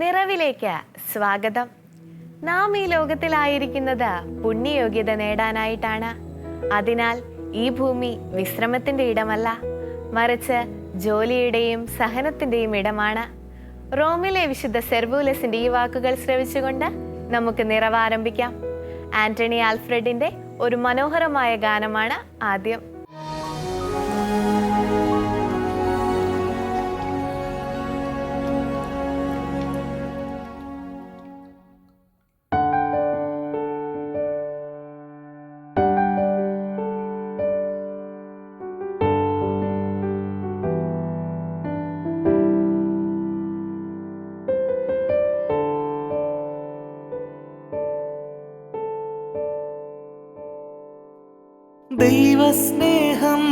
നിറവിലേക്ക് സ്വാഗതം. നാം ഈ ലോകത്തിലായിരിക്കുന്നത് പുണ്യയോഗ്യത നേടാനായിട്ടാണ്. അതിനാൽ ഈ ഭൂമി വിശ്രമത്തിന്റെ ഇടമല്ല, മറിച്ച് ജോലിയുടെയും സഹനത്തിന്റെയും ഇടമാണ്. റോമിലെ വിശുദ്ധ സെർവൂലസിന്റെ ഈ വാക്കുകൾ ശ്രവിച്ചുകൊണ്ട് നമുക്ക് നിറവാരംഭിക്കാം. ആന്റണി ആൽഫ്രഡിന്റെ ഒരു മനോഹരമായ ഗാനമാണ് ആദ്യം. ദൈവസ്നേഹം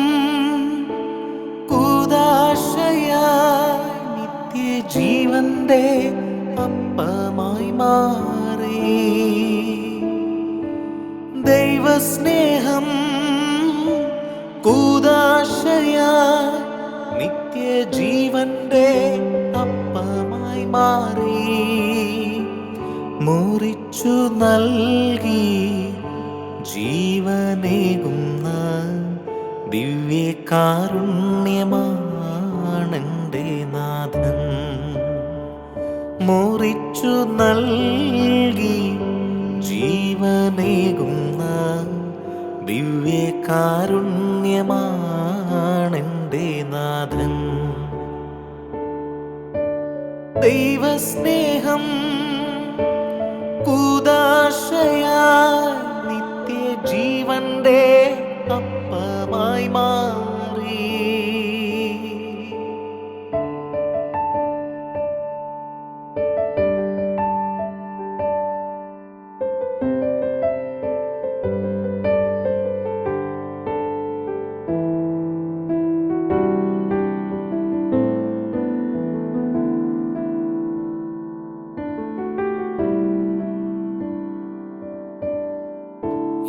കൂദാശയായി നിത്യജീവന്റെ അപ്പമായി മാറി. ദൈവസ്നേഹം കൂദാശയായി നിത്യജീവന്റെ അപ്പമായി മാറി. മുറിച്ചു നൽകി ജീവനേകുന്ന ദിവ്യകാരുണ്യമാണെൻ്റെ നാഥൻ. മുറിച്ചു നൽകി ജീവനേകുന്ന ദിവ്യകാരുണ്യമാണെൻ്റെ നാഥൻ. ദൈവസ്നേഹം കൂദാശയായി ജീവന്റെ അപ്പമായി മാറി.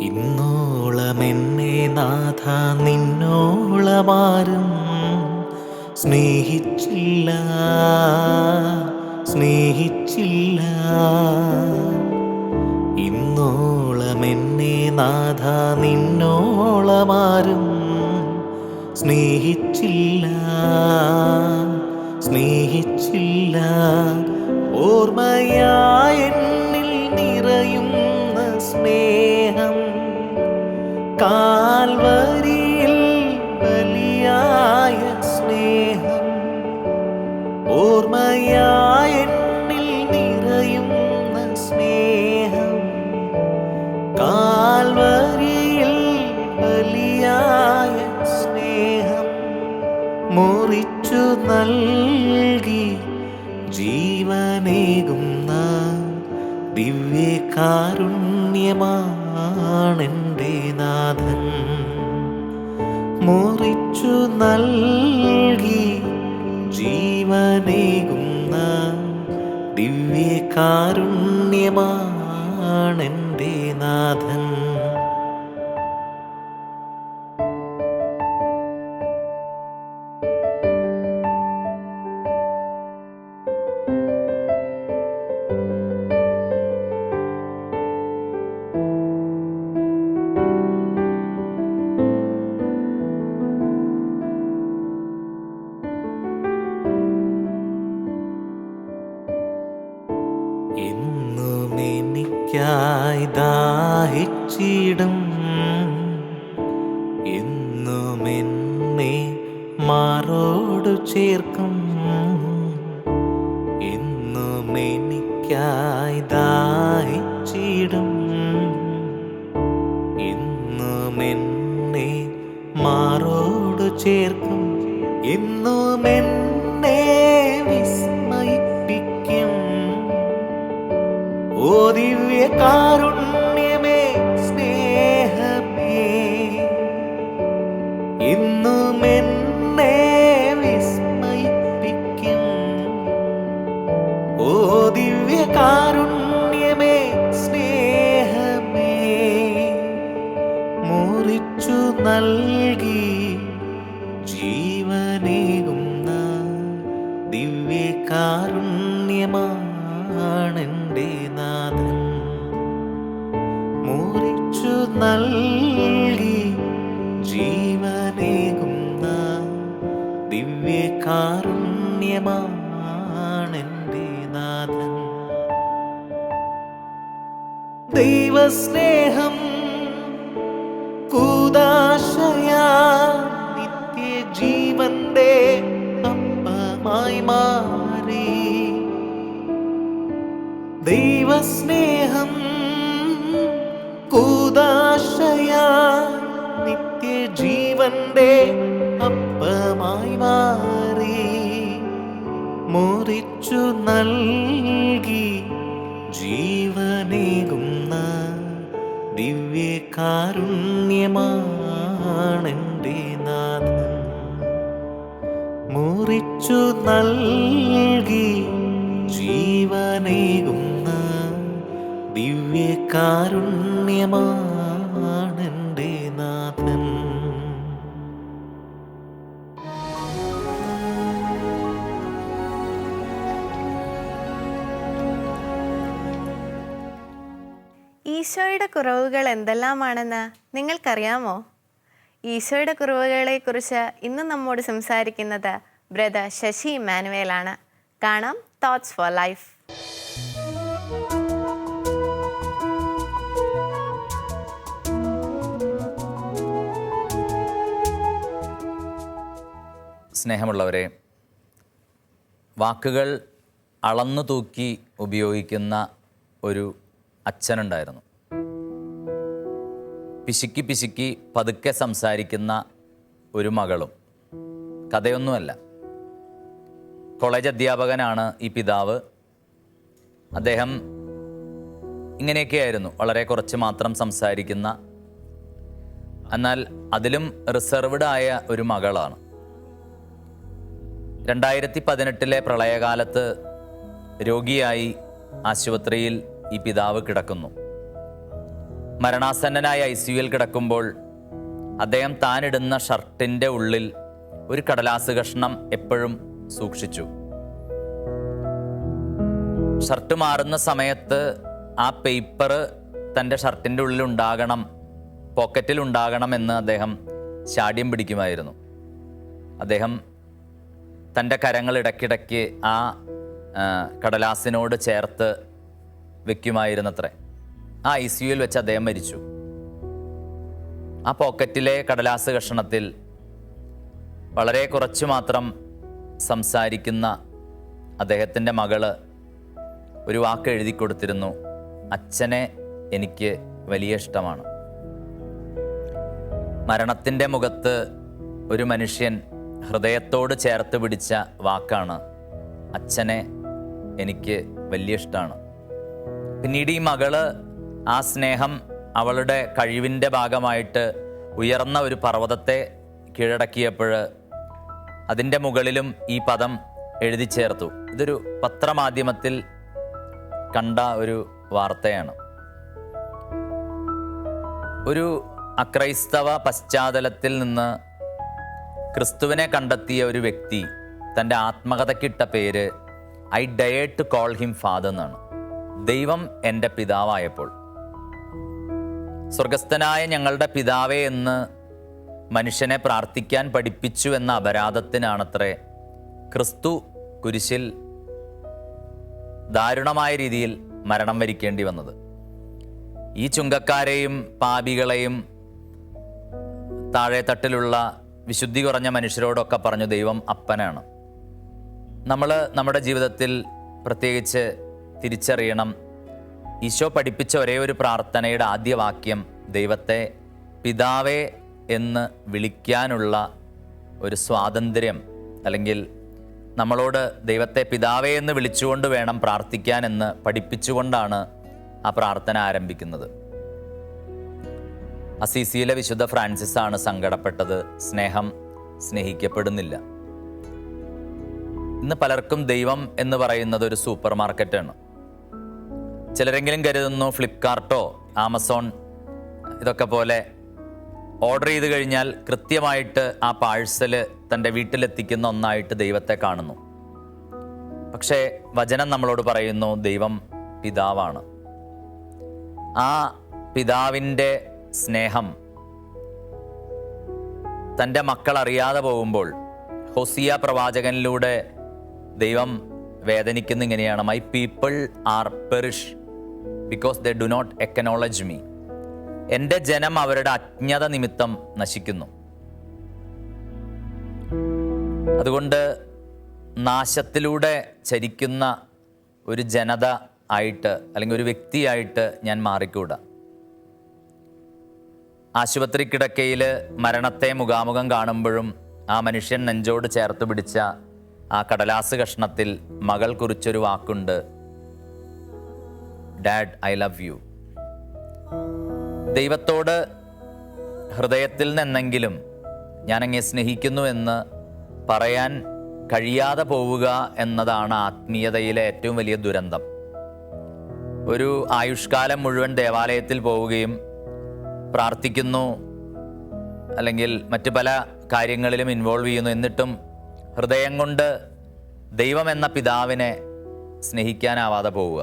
ഇന്നോളമെന്നെ നാഥ നിന്നോളമാരും സ്നേഹിച്ചില്ല. ഇന്നോളമെന്നെ നാഥ നിന്നോളമാരും സ്നേഹിച്ചില്ല. ഓർമ്മയായെന്നിൽ നിറയുന്ന സ്നേഹം, കാൽവരിയിൽ ബലിയായ സ്നേഹം. ഓർമ്മയായെന്നിൽ നിറയുന്ന സ്നേഹം, കാൽവരിയിൽ ബലിയായ സ്നേഹം. മുറിച്ചു നൽകി ജീവനേകുന്ന ദിവ്യകാരുണ്യമാണെൻ്റെ നാഥൻ. മുറിച്ചു നൽകി ജീവനേകുന്ന ദിവ്യകാരുണ്യമാണെൻ്റെ നാഥൻ. എന്നുമെനിക്കായി ദാഹിച്ചിടും, എന്നുമെന്നെ മാറോടു ചേർക്കും. എന്നുമെനിക്കായി ദാഹിച്ചിടും, എന്നുമെന്നെ മാറോടു ചേർക്കും. എന്നുമെന്നെ വിസ്മയിപ്പിക്കും. ഓ ദിവ്യകാരുണ്യമേ സ്നേഹമേ, എന്നുമെന്നെ വിസ്മയിപ്പിക്കും. ഓ ദിവ്യകാരുണ്യമേ സ്നേഹമേ, മുറിച്ചു നൽകി ജീവനേകുന്ന ദിവ്യകാരുണ്യമാണെൻ്റെ നൽകി ജീവനേകുന്ന ദിവ്യകാരുണ്യമാണെൻ്റെ നാഥൻ. ദൈവസ്നേഹം കൂദാശയാ നിത്യജീവന്റെ അപ്പമായി മാറി. ദൈവസ്നേഹം കൂദാശയാ നിത്യജീവന്റെ അപ്പമായി മാറി. മുറിച്ചു നൽകി ജീവനേകുന്ന ദിവ്യകാരുണ്യമാണെൻ്റെ നാഥൻ. മുറിച്ചു നൽകി ജീവനേകുന്ന ദിവ്യകാരുണ്യമാണെൻ്റെ നാഥൻ. ഈശോയുടെ കുറവുകൾ എന്തെല്ലാമാണെന്ന് നിങ്ങൾക്കറിയാമോ? ഈശോയുടെ കുറവുകളെക്കുറിച്ച് ഇന്ന് നമ്മോട് സംസാരിക്കുന്നത് ബ്രദർ ശശി ഇമ്മാനുവേലാണ്. കാണാം തോട്ട്സ് ഫോർ ലൈഫ്. സ്നേഹമുള്ളവരെ, വാക്കുകൾ അളന്നു തൂക്കി ഉപയോഗിക്കുന്ന ഒരു അച്ഛനുണ്ടായിരുന്നു. പിശുക്കി പിശുക്കി പതുക്കെ സംസാരിക്കുന്ന ഒരു മകളും. കഥയൊന്നുമല്ല. കോളേജ് അധ്യാപകനാണ് ഈ പിതാവ്. അദ്ദേഹം ഇങ്ങനെയൊക്കെയായിരുന്നു, വളരെ കുറച്ച് മാത്രം സംസാരിക്കുന്ന, എന്നാൽ അതിലും റിസർവ്ഡ് ആയ ഒരു മകളാണ്. 2018 പ്രളയകാലത്ത് രോഗിയായി ആശുപത്രിയിൽ ഈ പിതാവ് കിടക്കുന്നു. മരണാസന്നനായ ICUയിൽ കിടക്കുമ്പോൾ അദ്ദേഹം താനിടുന്ന ഷർട്ടിൻ്റെ ഉള്ളിൽ ഒരു കടലാസ് കഷ്ണം എപ്പോഴും സൂക്ഷിച്ചു. ഷർട്ട് മാറുന്ന സമയത്ത് ആ പേപ്പർ തൻ്റെ ഷർട്ടിൻ്റെ ഉള്ളിൽ ഉണ്ടാകണം, പോക്കറ്റിൽ ഉണ്ടാകണമെന്ന് അദ്ദേഹം ശാഠ്യം പിടിക്കുമായിരുന്നു. അദ്ദേഹം തൻ്റെ കരങ്ങൾ ഇടയ്ക്കിടയ്ക്ക് ആ കടലാസിനോട് ചേർത്ത് വയ്ക്കുമായിരുന്നത്രേ. ആ ICUയിൽ വെച്ച് അദ്ദേഹം മരിച്ചു. ആ പോക്കറ്റിലെ കടലാസ് കഷണത്തിൽ വളരെ കുറച്ച് മാത്രം സംസാരിക്കുന്ന അദ്ദേഹത്തിൻ്റെ മകള് ഒരു വാക്ക് എഴുതി കൊടുത്തിരുന്നു: അച്ഛനെ എനിക്ക് വലിയ ഇഷ്ടമാണ്. മരണത്തിൻ്റെ മുഖത്ത് ഒരു മനുഷ്യൻ ഹൃദയത്തോട് ചേർത്ത് പിടിച്ച വാക്കാണ് അച്ഛനെ എനിക്ക് വലിയ ഇഷ്ടമാണ്. പിന്നീട് ഈ മകള് ആ സ്നേഹം അവളുടെ കഴിവിൻ്റെ ഭാഗമായിട്ട് ഉയർന്ന ഒരു പർവ്വതത്തെ കീഴടക്കിയപ്പോൾ അതിൻ്റെ മുകളിലും ഈ പദം എഴുതി ചേർത്തു. ഇതൊരു പത്രമാധ്യമത്തിൽ കണ്ട ഒരു വാർത്തയാണ്. ഒരു അക്രൈസ്തവ പശ്ചാത്തലത്തിൽ നിന്ന് ക്രിസ്തുവിനെ കണ്ടെത്തിയ ഒരു വ്യക്തി തൻ്റെ ആത്മകഥയ്ക്കിട്ട പേര് I tired to call him father എന്നാണ്. ദൈവം എൻ്റെ പിതാവായപ്പോൾ. സ്വർഗസ്ഥനായ ഞങ്ങളുടെ പിതാവേ എന്ന് മനുഷ്യനെ പ്രാർത്ഥിക്കാൻ പഠിപ്പിച്ചു എന്ന അപരാധത്തിനാണത്രേ ക്രിസ്തു കുരിശിൽ ദാരുണമായ രീതിയിൽ മരണം വരിക്കേണ്ടി വന്നത്. ഈ ചുങ്കക്കാരെയും പാപികളെയും താഴെ തട്ടിലുള്ള വിശുദ്ധി കുറഞ്ഞ മനുഷ്യരോടൊക്കെ പറഞ്ഞു ദൈവം അപ്പനാണ്. നമ്മൾ നമ്മുടെ ജീവിതത്തിൽ പ്രത്യേകിച്ച് തിരിച്ചറിയണം, ഈശോ പഠിപ്പിച്ച ഒരേ ഒരു പ്രാർത്ഥനയുടെ ആദ്യ വാക്യം ദൈവത്തെ പിതാവേ എന്ന് വിളിക്കാനുള്ള ഒരു സ്വാതന്ത്ര്യം, അല്ലെങ്കിൽ നമ്മളോട് ദൈവത്തെ പിതാവേ എന്ന് വിളിച്ചുകൊണ്ട് വേണം പ്രാർത്ഥിക്കാൻ എന്ന് പഠിപ്പിച്ചുകൊണ്ടാണ് ആ പ്രാർത്ഥന ആരംഭിക്കുന്നത്. അസീസിയിലെ വിശുദ്ധ ഫ്രാൻസിസ് ആണ് സങ്കടപ്പെട്ടത്. സ്നേഹം സ്നേഹിക്കപ്പെടുന്നില്ല. ഇന്ന് പലർക്കും ദൈവം എന്ന് പറയുന്നത് ഒരു സൂപ്പർ മാർക്കറ്റാണ്. ചിലരെങ്കിലും കരുതുന്നു ഫ്ലിപ്കാർട്ടോ ആമസോൺ ഇതൊക്കെ പോലെ ഓർഡർ ചെയ്ത് കഴിഞ്ഞാൽ കൃത്യമായിട്ട് ആ പാഴ്സല് തൻ്റെ വീട്ടിലെത്തിക്കുന്ന ഒന്നായിട്ട് ദൈവത്തെ കാണുന്നു. പക്ഷേ വചനം നമ്മളോട് പറയുന്നു ദൈവം പിതാവാണ്. ആ പിതാവിൻ്റെ സ്നേഹം തൻ്റെ മക്കൾ അറിയാതെ പോകുമ്പോൾ ഹോസിയ പ്രവാചകനിലൂടെ ദൈവം വേദനിക്കുന്ന ഇങ്ങനെയാണ്: my people are perish because they do not acknowledge me. എൻ്റെ ജനം അവരുടെ അജ്ഞത നിമിത്തം നശിക്കുന്നു. അതുകൊണ്ട് നാശത്തിലൂടെ ചരിക്കുന്ന ഒരു ജനത ആയിട്ട് അല്ലെങ്കിൽ ഒരു വ്യക്തിയായിട്ട് ഞാൻ മാറിക്കൂടാ. ആശുപത്രി കിടക്കയിൽ മരണത്തെ മുഖാമുഖം കാണുമ്പോഴും ആ മനുഷ്യൻ നെഞ്ചോട് ചേർത്ത് പിടിച്ച ആ കടലാസ് കഷ്ണത്തിൽ മകൾ കുറിച്ചൊരു വാക്കുണ്ട്: ഡാഡ്, ഐ ലവ് യു. ദൈവത്തോട് ഹൃദയത്തിൽ നിന്നെങ്കിലും ഞാൻ അങ്ങേ സ്നേഹിക്കുന്നു എന്ന് പറയാൻ കഴിയാതെ പോവുക എന്നതാണ് ആത്മീയതയിലെ ഏറ്റവും വലിയ ദുരന്തം. ഒരു ആയുഷ്കാലം മുഴുവൻ ദേവാലയത്തിൽ പോവുകയും പ്രാർത്ഥിക്കുന്നു, അല്ലെങ്കിൽ മറ്റു പല കാര്യങ്ങളിലും ഇൻവോൾവ് ചെയ്യുന്നു, എന്നിട്ടും ഹൃദയം കൊണ്ട് ദൈവം എന്ന പിതാവിനെ സ്നേഹിക്കാനാവാതെ പോവുക.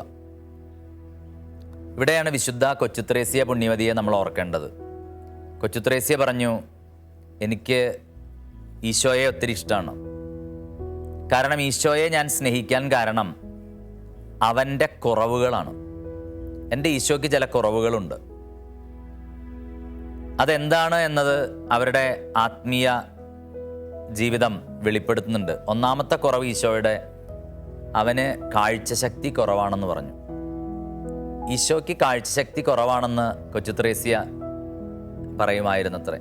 ഇവിടെയാണ് വിശുദ്ധ കൊച്ചുത്രേസ്യ പുണ്യവതിയെ നമ്മൾ ഓർക്കേണ്ടത്. കൊച്ചുത്രേസ്യ പറഞ്ഞു, എനിക്ക് ഈശോയെ ഒത്തിരി ഇഷ്ടമാണ്. കാരണം ഈശോയെ ഞാൻ സ്നേഹിക്കാൻ കാരണം അവൻ്റെ കുറവുകളാണ്. എൻ്റെ ഈശോയ്ക്ക് ചില കുറവുകളുണ്ട്. അതെന്താണ് എന്നത് അവരുടെ ആത്മീയ ജീവിതം വെളിപ്പെടുത്തുന്നുണ്ട്. ഒന്നാമത്തെ കുറവ് ഈശോയുടെ, അവന് കാഴ്ചശക്തി കുറവാണെന്ന് പറഞ്ഞു. ഈശോയ്ക്ക് കാഴ്ചശക്തി കുറവാണെന്ന് കൊച്ചുത്രേസ്യ പറയുമായിരുന്നത്രേ.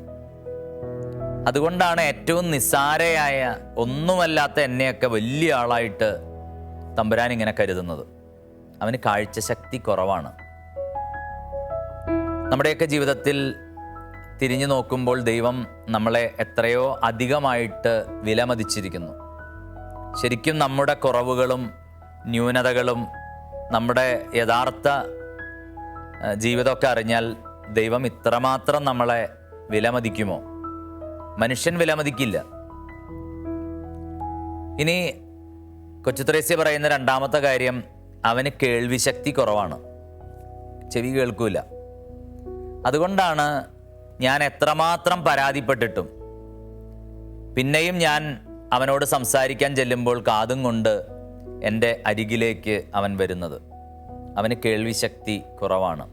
അതുകൊണ്ടാണ് ഏറ്റവും നിസ്സാരയായ ഒന്നുമല്ലാത്ത എന്നെയൊക്കെ വലിയ ആളായിട്ട് തമ്പുരാൻ ഇങ്ങനെ കരുതുന്നത്. അവന് കാഴ്ചശക്തി കുറവാണ്. നമ്മുടെയൊക്കെ ജീവിതത്തിൽ തിരിഞ്ഞു നോക്കുമ്പോൾ ദൈവം നമ്മളെ എത്രയോ അധികമായിട്ട് വിലമതിച്ചിരിക്കുന്നു. ശരിക്കും നമ്മുടെ കുറവുകളും ന്യൂനതകളും നമ്മുടെ യഥാർത്ഥ ജീവിതമൊക്കെ അറിഞ്ഞാൽ ദൈവം ഇത്രമാത്രം നമ്മളെ വിലമതിക്കുമോ? മനുഷ്യൻ വിലമതിക്കില്ല. ഇനി കൊച്ചുത്രേസ്യ പറയുന്ന രണ്ടാമത്തെ കാര്യം, അവന് കേൾവിശക്തി കുറവാണ്, ചെവി കേൾക്കൂല. അതുകൊണ്ടാണ് ഞാൻ എത്രമാത്രം പരാതിപ്പെട്ടിട്ടും പിന്നെയും ഞാൻ അവനോട് സംസാരിക്കാൻ ചെല്ലുമ്പോൾ കാതും കൊണ്ട് എൻ്റെ അരികിലേക്ക് അവൻ വരുന്നത്. അവന് കേൾവിശക്തി കുറവാണ്.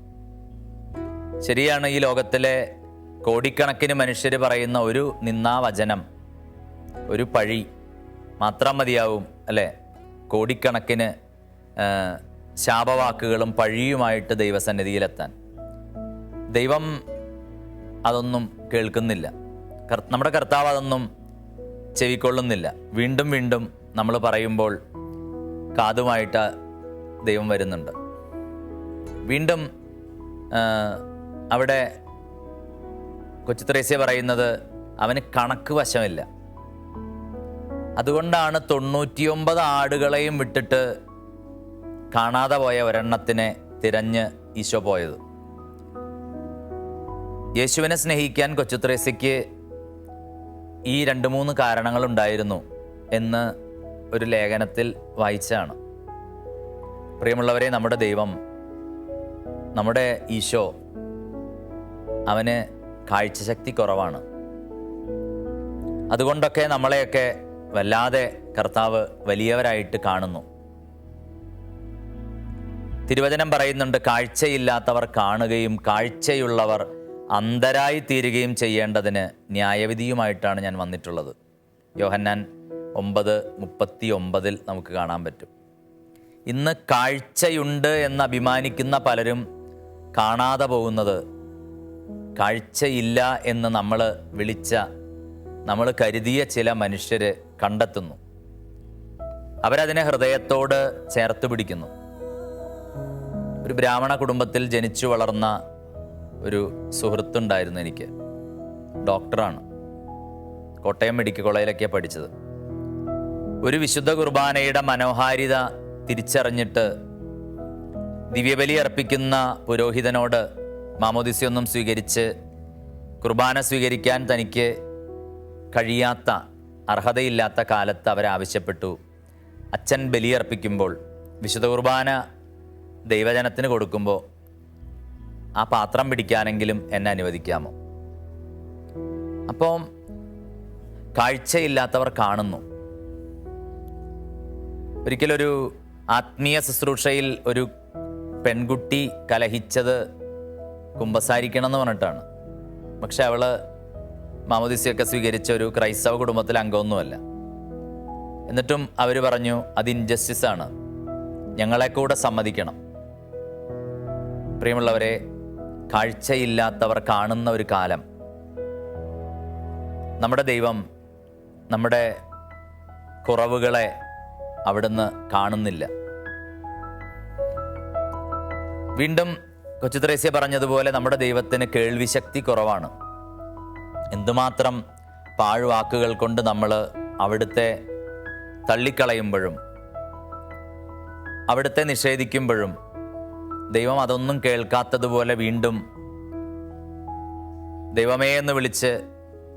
ശരിയാണ്, ഈ ലോകത്തിലെ കോടിക്കണക്കിന് മനുഷ്യർ പറയുന്ന ഒരു നിന്ദാവചനം, ഒരു പഴി മാത്രം മതിയാവും അല്ലേ? കോടിക്കണക്കിന് ശാപവാക്കുകളും പഴിയുമായിട്ട് ദൈവസന്നിധിയിലെത്താൻ. ദൈവം അതൊന്നും കേൾക്കുന്നില്ല. നമ്മുടെ കർത്താവ് അതൊന്നും ചെവിക്കൊള്ളുന്നില്ല. വീണ്ടും വീണ്ടും നമ്മൾ പറയുമ്പോൾ കാതുമായിട്ട് ദൈവം വരുന്നുണ്ട്. വീണ്ടും അവിടെ കൊച്ചുത്രേസ്യ പറയുന്നത് അവന് കണക്ക് വശമില്ല. അതുകൊണ്ടാണ് 99 ആടുകളെയും വിട്ടിട്ട് കാണാതെ പോയ ഒരെണ്ണത്തിനെ തിരഞ്ഞ് ഈശോ പോയത്. യേശുവിനെ സ്നേഹിക്കാൻ കൊച്ചുത്രേസ്യയ്ക്ക് ഈ 2-3 കാരണങ്ങളുണ്ടായിരുന്നു എന്ന് ഒരു ലേഖനത്തിൽ വായിച്ചാണ്. പ്രിയമുള്ളവരെ, നമ്മുടെ ദൈവം, നമ്മുടെ ഈശോ, അവന് കാഴ്ചശക്തി കുറവാണ്. അതുകൊണ്ടൊക്കെ നമ്മളെയൊക്കെ വല്ലാതെ കർത്താവ് വലിയവരായിട്ട് കാണുന്നു. തിരുവചനം പറയുന്നുണ്ട്, കാഴ്ചയില്ലാത്തവർ കാണുകയും കാഴ്ചയുള്ളവർ അന്ധരായി തീരുകയും ചെയ്യേണ്ടതിന് ന്യായവിധിയുമായിട്ടാണ് ഞാൻ വന്നിട്ടുള്ളത്. യോഹന്നാൻ 9:39 നമുക്ക് കാണാൻ പറ്റും. ഇന്ന് കാഴ്ചയുണ്ട് എന്ന് അഭിമാനിക്കുന്ന പലരും കാണാതെ പോകുന്നത് കാഴ്ചയില്ല എന്ന് നമ്മൾ കരുതിയ ചില മനുഷ്യർ കണ്ടെത്തുന്നു. അവരതിനെ ഹൃദയത്തോട് ചേർത്ത് പിടിക്കുന്നു. ഒരു ബ്രാഹ്മണ കുടുംബത്തിൽ ജനിച്ചു വളർന്ന ഒരു സുഹൃത്തുണ്ടായിരുന്നു എനിക്ക്. ഡോക്ടറാണ്. കോട്ടയം മെഡിക്കൽ കോളേജിലൊക്കെയാണ് പഠിച്ചത്. ഒരു വിശുദ്ധ കുർബാനയുടെ മനോഹാരിത തിരിച്ചറിഞ്ഞിട്ട് ദിവ്യബലി അർപ്പിക്കുന്ന പുരോഹിതനോട് മാമോദിസയൊന്നും സ്വീകരിച്ച് കുർബാന സ്വീകരിക്കാൻ തനിക്ക് കഴിയാത്ത, അർഹതയില്ലാത്ത കാലത്ത് അവരാവശ്യപ്പെട്ടു, അച്ഛൻ ബലിയർപ്പിക്കുമ്പോൾ, വിശുദ്ധ കുർബാന ദൈവജനത്തിന് കൊടുക്കുമ്പോൾ ആ പാത്രം പിടിക്കാനെങ്കിലും എന്നെ അനുവദിക്കാമോ? അപ്പം കാഴ്ചയില്ലാത്തവർ കാണുന്നു. ഒരിക്കലൊരു ആത്മീയ ശുശ്രൂഷയിൽ ഒരു പെൺകുട്ടി കലഹിച്ചത് കുമ്പസാരിക്കണം എന്ന് പറഞ്ഞിട്ടാണ്. പക്ഷെ അവള് മാമോദീസയൊക്കെ സ്വീകരിച്ച ഒരു ക്രൈസ്തവ കുടുംബത്തിലെ അംഗമൊന്നുമല്ല. എന്നിട്ടും അവർ പറഞ്ഞു അത് ഇൻജസ്റ്റിസ് ആണ്, ഞങ്ങളെ കൂടെ സമ്മതിക്കണം. പ്രിയമുള്ളവരെ, കാഴ്ചയില്ലാത്തവർ കാണുന്ന ഒരു കാലം. നമ്മുടെ ദൈവം നമ്മുടെ കുറവുകളെ അവിടുന്ന് കാണുന്നില്ല. വീണ്ടും കൊച്ചു ത്രേസ്യ പറഞ്ഞതുപോലെ നമ്മുടെ ദൈവത്തിന് കേൾവിശക്തി കുറവാണ്. എന്തുമാത്രം പാഴ്വാക്കുകൾ കൊണ്ട് നമ്മൾ അവിടുത്തെ തള്ളിക്കളയുമ്പോഴും അവിടുത്തെ നിഷേധിക്കുമ്പോഴും ദൈവം അതൊന്നും കേൾക്കാത്തതുപോലെ വീണ്ടും ദൈവമേ എന്ന് വിളിച്ച്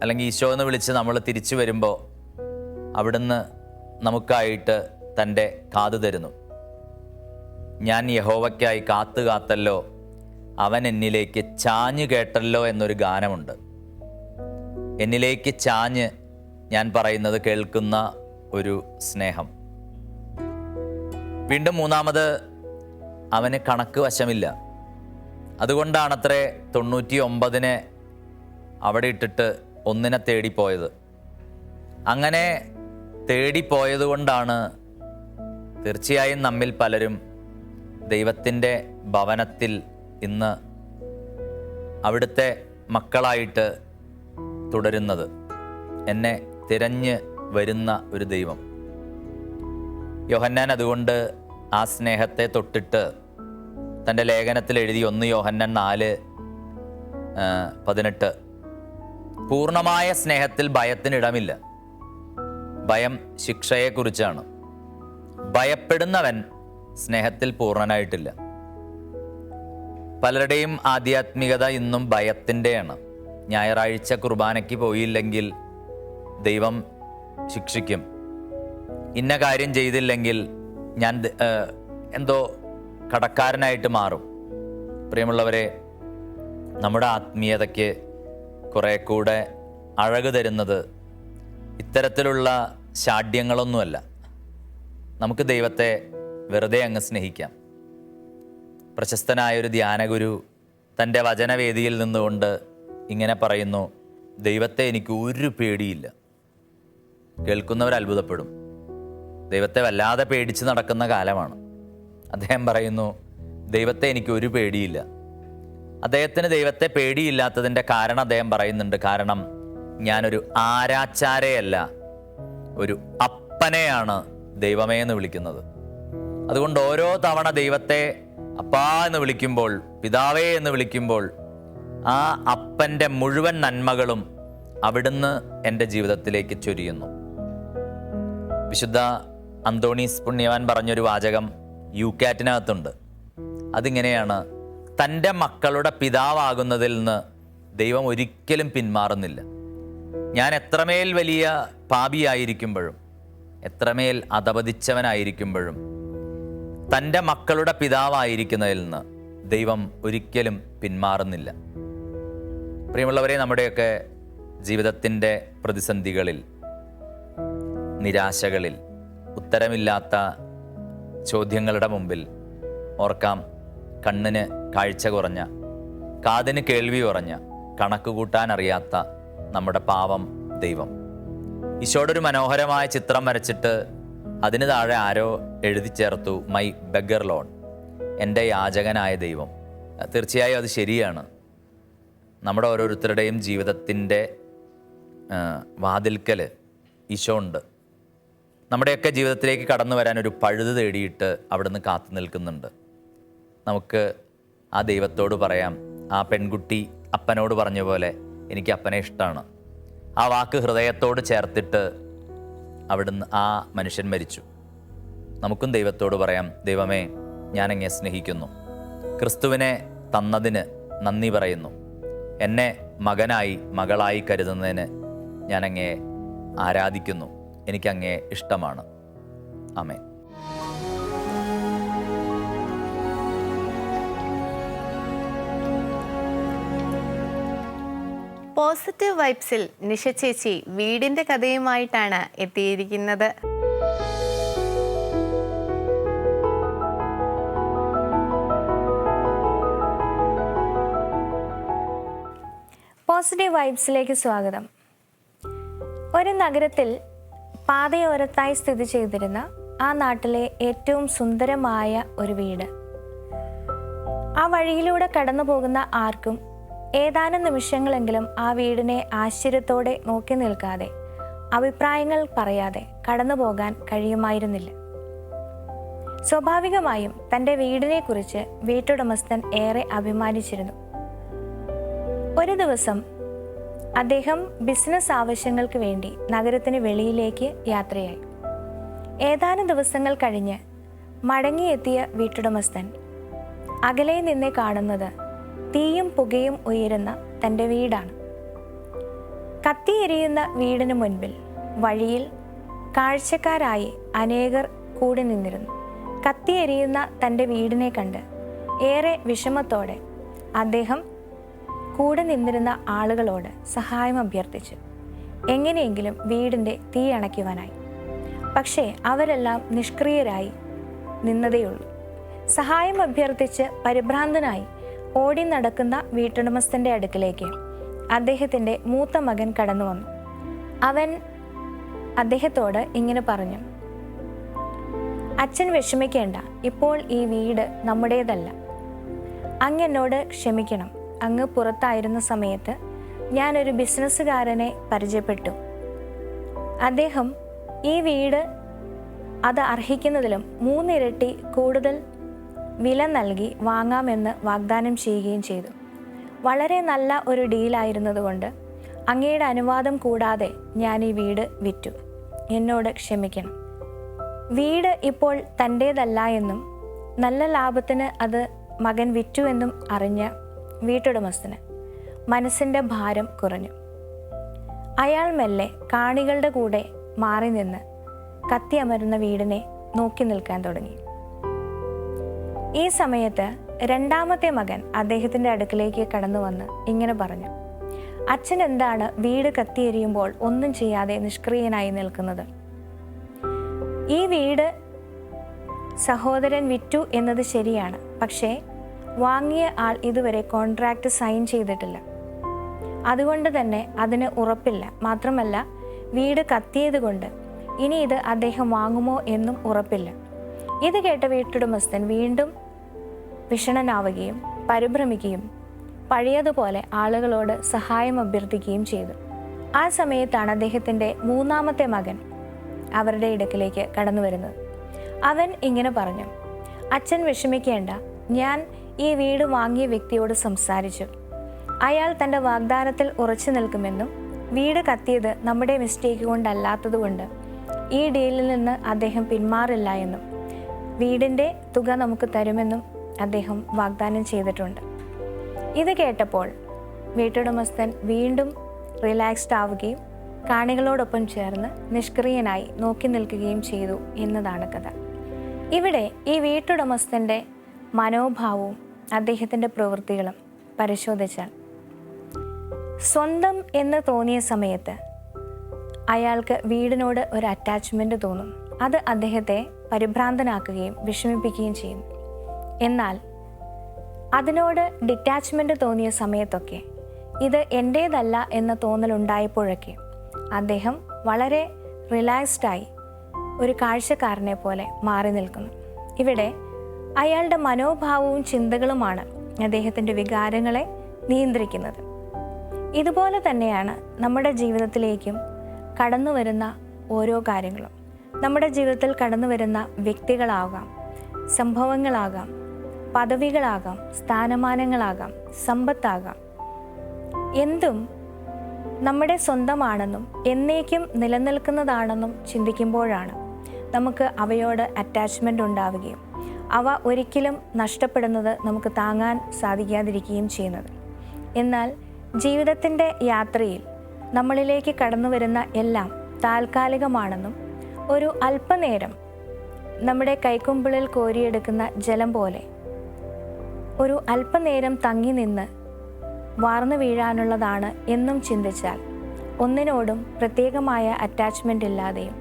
അല്ലെങ്കിൽ ഈശോ എന്ന് വിളിച്ച് നമ്മൾ തിരിച്ചു വരുമ്പോൾ അവിടുന്ന് നമുക്കായിട്ട് തൻ്റെ കാത് തരുന്നു. ഞാൻ യഹോവയ്ക്കായി കാത്തല്ലോ, അവൻ എന്നിലേക്ക് ചാഞ്ഞു കേട്ടല്ലോ എന്നൊരു ഗാനമുണ്ട്. എന്നിലേക്ക് ചാഞ്ഞ് ഞാൻ പറയുന്നത് കേൾക്കുന്ന ഒരു സ്നേഹം. വീണ്ടും മൂന്നാമത്, അവന് കണക്ക് വശമില്ല. അതുകൊണ്ടാണത്രേ 99 അവിടെ ഇട്ടിട്ട് 1 തേടിപ്പോയത്. അങ്ങനെ തേടിപ്പോയത് കൊണ്ടാണ് തീർച്ചയായും നമ്മിൽ പലരും ദൈവത്തിൻ്റെ ഭവനത്തിൽ ഇന്ന് അവിടുത്തെ മക്കളായിട്ട് തുടരുന്നത്. എന്നെ തിരഞ്ഞ് വരുന്ന ഒരു ദൈവം. യോഹന്നാൻ അതുകൊണ്ട് ആ സ്നേഹത്തെ തൊട്ടിട്ട് തൻ്റെ ലേഖനത്തിൽ എഴുതി 1 യോഹന്നാൻ 4:18 പൂർണ്ണമായ സ്നേഹത്തിൽ ഭയത്തിനിടമില്ല. ഭയം ശിക്ഷയെക്കുറിച്ചാണ്. ഭയപ്പെടുന്നവൻ സ്നേഹത്തിൽ പൂർണ്ണനായിട്ടില്ല. പലരുടെയും ആധ്യാത്മികത ഇന്നും ഭയത്തിൻ്റെയാണ്. ഞായറാഴ്ച കുർബാനയ്ക്ക് പോയില്ലെങ്കിൽ ദൈവം ശിക്ഷിക്കും, ഇന്ന കാര്യം ചെയ്തില്ലെങ്കിൽ ഞാൻ എന്തോ കടക്കാരനായിട്ട് മാറും. പ്രിയമുള്ളവരെ, നമ്മുടെ ആത്മീയതയ്ക്ക് കുറെ കൂടെ അഴക് തരുന്നത് ഇത്തരത്തിലുള്ള ശാഠ്യങ്ങളൊന്നുമല്ല. നമുക്ക് ദൈവത്തെ വെറുതെ അങ്ങ് സ്നേഹിക്കാം. പ്രശസ്തനായൊരു ധ്യാനഗുരു തൻ്റെ വചനവേദിയിൽ നിന്നുകൊണ്ട് ഇങ്ങനെ പറയുന്നു: ദൈവത്തെ എനിക്ക് ഒരു പേടിയില്ല. കേൾക്കുന്നവർ അത്ഭുതപ്പെടും. ദൈവത്തെ വല്ലാതെ പേടിച്ച് നടക്കുന്ന കാലമാണ്. അദ്ദേഹം പറയുന്നു, ദൈവത്തെ എനിക്ക് ഒരു പേടിയില്ല. അദ്ദേഹത്തിന് ദൈവത്തെ പേടിയില്ലാത്തതിൻ്റെ കാരണം അദ്ദേഹം പറയുന്നുണ്ട്. കാരണം ഞാനൊരു ആരാച്ചാരെയല്ല, ഒരു അപ്പനെയാണ് ദൈവമേ എന്ന് വിളിക്കുന്നത്. അതുകൊണ്ട് ഓരോ തവണ ദൈവത്തെ അപ്പാ എന്ന് വിളിക്കുമ്പോൾ, പിതാവേ എന്ന് വിളിക്കുമ്പോൾ, ആ അപ്പൻ്റെ മുഴുവൻ നന്മകളും അവിടുന്ന് എൻ്റെ ജീവിതത്തിലേക്ക് ചൊരിയുന്നു. വിശുദ്ധ അന്തോണീസ് പുണ്യവാൻ പറഞ്ഞൊരു വാചകം യൂക്കാറ്റിനകത്തുണ്ട്. അതിങ്ങനെയാണ്: തൻ്റെ മക്കളുടെ പിതാവാകുന്നതിൽ നിന്ന് ദൈവം ഒരിക്കലും പിന്മാറുന്നില്ല. ഞാൻ എത്രമേൽ വലിയ പാപിയായിരിക്കുമ്പോഴും എത്രമേൽ അധപതിച്ചവനായിരിക്കുമ്പോഴും തൻ്റെ മക്കളുടെ പിതാവായിരിക്കുന്നതിൽ നിന്ന് ദൈവം ഒരിക്കലും പിന്മാറുന്നില്ല. പ്രിയമുള്ളവരെ, നമ്മുടെയൊക്കെ ജീവിതത്തിൻ്റെ പ്രതിസന്ധികളിൽ, നിരാശകളിൽ, ഉത്തരമില്ലാത്ത ചോദ്യങ്ങളുടെ മുമ്പിൽ ഓർക്കാം, കണ്ണിന് കാഴ്ച കുറഞ്ഞ, കാതിന് കേൾവി കുറഞ്ഞ, കണക്ക് കൂട്ടാൻ അറിയാത്ത നമ്മുടെ പാവം ദൈവം. ഈശോയുടെ ഒരു മനോഹരമായ ചിത്രം വരച്ചിട്ട് അതിന് താഴെ ആരോ എഴുതി ചേർത്തു, മൈ ബെഗർ ലോൺ, എൻ്റെ യാചകനായ ദൈവം. തീർച്ചയായും അത് ശരിയാണ്. നമ്മുടെ ഓരോരുത്തരുടെയും ജീവിതത്തിൻ്റെ വാതിൽക്കൽ ഈശോ ഉണ്ട്. നമ്മുടെയൊക്കെ ജീവിതത്തിലേക്ക് കടന്നു വരാൻ ഒരു പഴുത് തേടിയിട്ട് അവിടുന്ന് കാത്തു നിൽക്കുന്നുണ്ട്. നമുക്ക് ആ ദൈവത്തോട് പറയാം, ആ പെൺകുട്ടി അപ്പനോട് പറഞ്ഞ പോലെ, എനിക്ക് അപ്പനെ ഇഷ്ടമാണ്. ആ വാക്ക് ഹൃദയത്തോട് ചേർത്തിട്ട് അവിടുന്ന് ആ മനുഷ്യൻ മരിച്ചു. നമുക്കും ദൈവത്തോട് പറയാം, ദൈവമേ, ഞാൻ അങ്ങയെ സ്നേഹിക്കുന്നു. ക്രിസ്തുവിനെ തന്നതിന് നന്ദി പറയുന്നു. എന്നെ മകനായി മകളായി കരുതുന്നതിന് ഞാൻ അങ്ങയെ ആരാധിക്കുന്നു. എനിക്കങ്ങയെ ഇഷ്ടമാണ്. ആമേൻ. പോസിറ്റീവ് വൈബ്സിൽ നിഷ ചേച്ചി വീടിൻ്റെ കഥയുമായിട്ടാണ് എത്തിയിരിക്കുന്നത്. പോസിറ്റീവ് വൈബ്സിലേക്ക് സ്വാഗതം. ഒരു നഗരത്തിൽ പാതയോരത്തായി സ്ഥിതി ചെയ്തിരുന്ന ആ നാട്ടിലെ ഏറ്റവും സുന്ദരമായ ഒരു വീട്. ആ വഴിയിലൂടെ കടന്നു പോകുന്ന ആർക്കും ഏതാനും നിമിഷങ്ങളെങ്കിലും ആ വീടിനെ ആശ്ചര്യത്തോടെ നോക്കി നിൽക്കാതെ അഭിപ്രായങ്ങൾ പറയാതെ കടന്നു പോകാൻ കഴിയുമായിരുന്നില്ല. സ്വാഭാവികമായും തൻ്റെ വീടിനെക്കുറിച്ച് വീട്ടുടമസ്ഥൻ ഏറെ അഭിമാനിച്ചിരുന്നു. ഒരു ദിവസം അദ്ദേഹം ബിസിനസ് ആവശ്യങ്ങൾക്ക് വേണ്ടി നഗരത്തിന് വെളിയിലേക്ക് യാത്രയായി. ഏതാനും ദിവസങ്ങൾ കഴിഞ്ഞ് മടങ്ങിയെത്തിയ വീട്ടുടമസ്ഥൻ അകലെ നിന്നെ കാണുന്നത് തീയും പുകയും ഉയരുന്ന തൻ്റെ വീടാണ്. കത്തിയെരിയുന്ന വീടിന് മുൻപിൽ വഴിയിൽ കാഴ്ചക്കാരായി അനേകർ കൂടി നിന്നിരുന്നു. കത്തിയെരിയുന്ന തൻ്റെ വീടിനെ കണ്ട് ഏറെ വിഷമത്തോടെ അദ്ദേഹം കൂടെ നിന്നിരുന്ന ആളുകളോട് സഹായം അഭ്യർത്ഥിച്ചു. എങ്ങനെയെങ്കിലും വീടിൻ്റെ തീ അണയ്ക്കുവാനായി. പക്ഷേ അവരെല്ലാം നിഷ്ക്രിയരായി നിന്നതേയുള്ളൂ. സഹായം അഭ്യർത്ഥിച്ച് പരിഭ്രാന്തനായി ഓടി നടക്കുന്ന വീട്ടുടമസ്ഥൻ്റെ അടുക്കിലേക്ക് അദ്ദേഹത്തിൻ്റെ മൂത്ത മകൻ കടന്നു വന്നു. അവൻ അദ്ദേഹത്തോട് ഇങ്ങനെ പറഞ്ഞു: അച്ഛൻ വിഷമിക്കേണ്ട, ഇപ്പോൾ ഈ വീട് നമ്മുടേതല്ല. അങ്ങ് എന്നോട് ക്ഷമിക്കണം. അങ്ങ് പുറത്തായിരുന്ന സമയത്ത് ഞാനൊരു ബിസിനസ്സുകാരനെ പരിചയപ്പെട്ടു. അദ്ദേഹം ഈ വീട് അത് അർഹിക്കുന്നതിലും 3 ഇരട്ടി കൂടുതൽ വില നൽകി വാങ്ങാമെന്ന് വാഗ്ദാനം ചെയ്യുകയും ചെയ്തു. വളരെ നല്ല ഒരു ഡീലായിരുന്നതുകൊണ്ട് അങ്ങയുടെ അനുവാദം കൂടാതെ ഞാൻ ഈ വീട് വിറ്റു. എന്നോട് ക്ഷമിക്കണം. വീട് ഇപ്പോൾ തൻ്റേതല്ല എന്നും നല്ല ലാഭത്തിന് അത് മകൻ വിറ്റു എന്നും അറിഞ്ഞ വീട്ടുടമസ്ഥന് മനസ്സിൻ്റെ ഭാരം കുറഞ്ഞു. അയാൾ മെല്ലെ കാണികളുടെ കൂടെ മാറി നിന്ന് കത്തിയമരുന്ന വീടിനെ നോക്കി നിൽക്കാൻ തുടങ്ങി. ഈ സമയത്ത് രണ്ടാമത്തെ മകൻ അദ്ദേഹത്തിൻ്റെ അടുക്കിലേക്ക് കടന്നു വന്ന് ഇങ്ങനെ പറഞ്ഞു: അച്ഛൻ എന്താണ് വീട് കത്തിയെരിയുമ്പോൾ ഒന്നും ചെയ്യാതെ നിഷ്ക്രിയനായി നിൽക്കുന്നത്? ഈ വീട് സഹോദരൻ വിറ്റു എന്നത് ശരിയാണ്, പക്ഷേ വാങ്ങിയ ആൾ ഇതുവരെ കോൺട്രാക്റ്റ് സൈൻ ചെയ്തിട്ടില്ല. അതുകൊണ്ട് തന്നെ അതിന് ഉറപ്പില്ല. മാത്രമല്ല, വീട് കത്തിയത് കൊണ്ട് ഇനി ഇത് അദ്ദേഹം വാങ്ങുമോ എന്നും ഉറപ്പില്ല. ഇത് കേട്ട വീട്ടുടമസ്ഥൻ വീണ്ടും വിഷണ്ണനാവുകയും പരിഭ്രമിക്കുകയും പഴയതുപോലെ ആളുകളോട് സഹായം അഭ്യർത്ഥിക്കുകയും ചെയ്തു. ആ സമയത്താണ് അദ്ദേഹത്തിൻ്റെ മൂന്നാമത്തെ മകൻ അവരുടെ ഇടക്കിലേക്ക് കടന്നു വരുന്നത്. അവൻ ഇങ്ങനെ പറഞ്ഞു: അച്ഛൻ വിഷമിക്കേണ്ട, ഞാൻ ഈ വീട് വാങ്ങിയ വ്യക്തിയോട് സംസാരിച്ചു. അയാൾ തൻ്റെ വാഗ്ദാനത്തിൽ ഉറച്ചു നിൽക്കുമെന്നും വീട് കത്തിയത് നമ്മുടെ മിസ്റ്റേക്ക് കൊണ്ടല്ലാത്തതുകൊണ്ട് ഈ ഡീലിൽ നിന്ന് അദ്ദേഹം പിന്മാറില്ല എന്നും വീടിൻ്റെ തുക നമുക്ക് തരുമെന്നും അദ്ദേഹം വാഗ്ദാനം ചെയ്തിട്ടുണ്ട്. ഇത് കേട്ടപ്പോൾ വീട്ടുടമസ്ഥൻ വീണ്ടും റിലാക്സ്ഡ് ആവുകയും കാണികളോടൊപ്പം ചേർന്ന് നിഷ്ക്രിയനായി നോക്കി നിൽക്കുകയും ചെയ്തു എന്നതാണ് കഥ. ഇവിടെ ഈ വീട്ടുടമസ്ഥൻ്റെ മനോഭാവവും അദ്ദേഹത്തിൻ്റെ പ്രവൃത്തികളും പരിശോധിച്ചാൽ സ്വന്തം എന്ന് തോന്നിയ സമയത്ത് അയാൾക്ക് വീടിനോട് ഒരു അറ്റാച്ച്മെൻറ്റ് തോന്നും. അത് അദ്ദേഹത്തെ പരിഭ്രാന്തനാക്കുകയും വിഷമിപ്പിക്കുകയും ചെയ്യും. എന്നാൽ അതിനോട് ഡിറ്റാച്ച്മെൻറ്റ് തോന്നിയ സമയത്തൊക്കെ, ഇത് എൻ്റേതല്ല എന്ന തോന്നലുണ്ടായപ്പോഴൊക്കെ അദ്ദേഹം വളരെ റിലാക്സ്ഡായി ഒരു കാഴ്ചക്കാരനെ പോലെ മാറി നിൽക്കുന്നു. ഇവിടെ അയാളുടെ മനോഭാവവും ചിന്തകളുമാണ് അദ്ദേഹത്തിൻ്റെ വികാരങ്ങളെ നിയന്ത്രിക്കുന്നത്. ഇതുപോലെ തന്നെയാണ് നമ്മുടെ ജീവിതത്തിലേക്കും കടന്നു വരുന്ന ഓരോ കാര്യങ്ങളും. നമ്മുടെ ജീവിതത്തിൽ കടന്നു വരുന്ന വ്യക്തികളാകാം, സംഭവങ്ങളാകാം, പദവികളാകാം, സ്ഥാനമാനങ്ങളാകാം, സമ്പത്താകാം. എന്തും നമ്മുടെ സ്വന്തമാണെന്നും എന്നേക്കും നിലനിൽക്കുന്നതാണെന്നും ചിന്തിക്കുമ്പോഴാണ് നമുക്ക് അവയോട് അറ്റാച്ച്മെൻ്റ് ഉണ്ടാവുകയും അവ ഒരിക്കലും നഷ്ടപ്പെടുന്നത് നമുക്ക് താങ്ങാൻ സാധിക്കാതിരിക്കുകയും ചെയ്യുന്നത്. എന്നാൽ ജീവിതത്തിൻ്റെ യാത്രയിൽ നമ്മളിലേക്ക് കടന്നു വരുന്ന എല്ലാം താൽക്കാലികമാണെന്നും ഒരു അല്പനേരം നമ്മുടെ കൈക്കുമ്പിളിൽ കോരിയെടുക്കുന്ന ജലം പോലെ ഒരു അല്പനേരം തങ്ങി നിന്ന് വാർന്നു വീഴാനുള്ളതാണ് എന്നും ചിന്തിച്ചാൽ ഒന്നിനോടും പ്രത്യേകമായ അറ്റാച്ച്മെൻ്റ് ഇല്ലാതെയും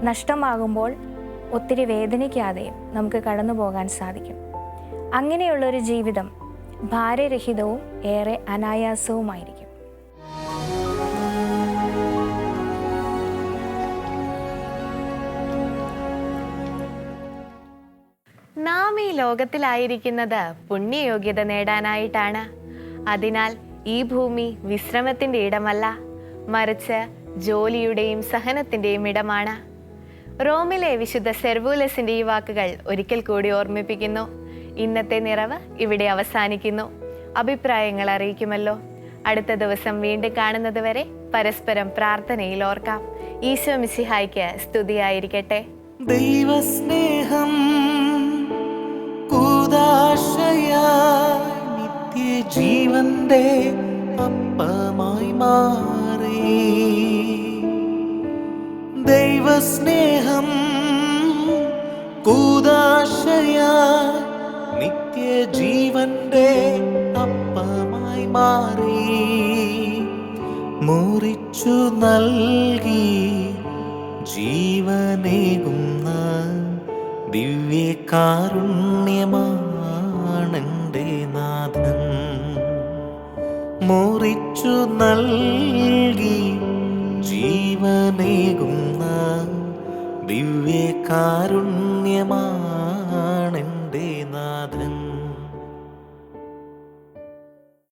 നഷ്ടമാകുമ്പോൾ ഒത്തിരി വേദനിക്കാതെയും നമുക്ക് കടന്നു പോകാൻ സാധിക്കും. അങ്ങനെയുള്ളൊരു ജീവിതം ഭാരരഹിതവും ഏറെ അനായാസവുമായിരിക്കും. നാം ഈ ലോകത്തിലായിരിക്കുന്നത് പുണ്യയോഗ്യത നേടാനായിട്ടാണ്. അതിനാൽ ഈ ഭൂമി വിശ്രമത്തിൻ്റെ ഇടമല്ല, മറിച്ച് ജോലിയുടെയും സഹനത്തിൻ്റെയും ഇടമാണ്. റോമിലെ വിശുദ്ധ സെർവൂലസിൻ്റെ ഈ വാക്കുകൾ ഒരിക്കൽ കൂടി ഓർമ്മിപ്പിക്കുന്നു. ഇന്നത്തെ നിറവ് ഇവിടെ അവസാനിക്കുന്നു. അഭിപ്രായങ്ങൾ അറിയിക്കുമല്ലോ. അടുത്ത ദിവസം വീണ്ടും കാണുന്നത് വരെ പരസ്പരം പ്രാർത്ഥനയിൽ ഓർക്കാം. ഈശോ മിശിഹായ്ക്ക് സ്തുതിയായിരിക്കട്ടെ. ദൈവസ്നേഹം കൂദാശയായി നിത്യജീവന്റെ അപ്പമായി മാറി. ദൈവസ്നേഹം കൂദാശയായി നിത്യജീവന്റെ അപ്പമായി മാറി. മുറിച്ചു നൽകി ജീവനേകുന്ന ദിവ്യകാരുണ്യമാണെൻ്റെ നാഥൻ. മുറിച്ചു നൽകി ജീവനേകുന്ന ദിവ്യകാരുണ്യമാണെൻ്റെ നാഥൻ.